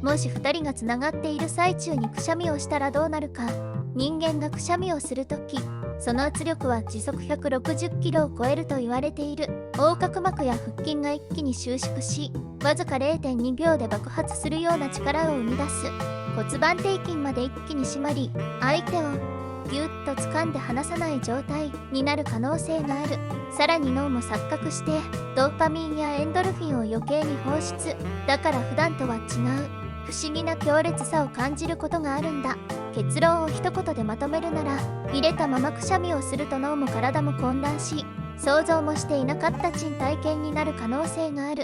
もし2人がつながっている最中にくしゃみをしたらどうなるか。人間がくしゃみをするとき、その圧力は時速160キロを超えると言われている。横隔膜や腹筋が一気に収縮し、わずか 0.2 秒で爆発するような力を生み出す。骨盤底筋まで一気に締まり、相手をぎゅっと掴んで離さない状態になる可能性がある。さらに脳も錯覚して、ドーパミンやエンドルフィンを余計に放出。だから普段とは違う、不思議な強烈さを感じることがあるんだ。結論を一言でまとめるなら、入れたままくしゃみをすると脳も体も混乱し、想像もしていなかった珍体験になる可能性がある。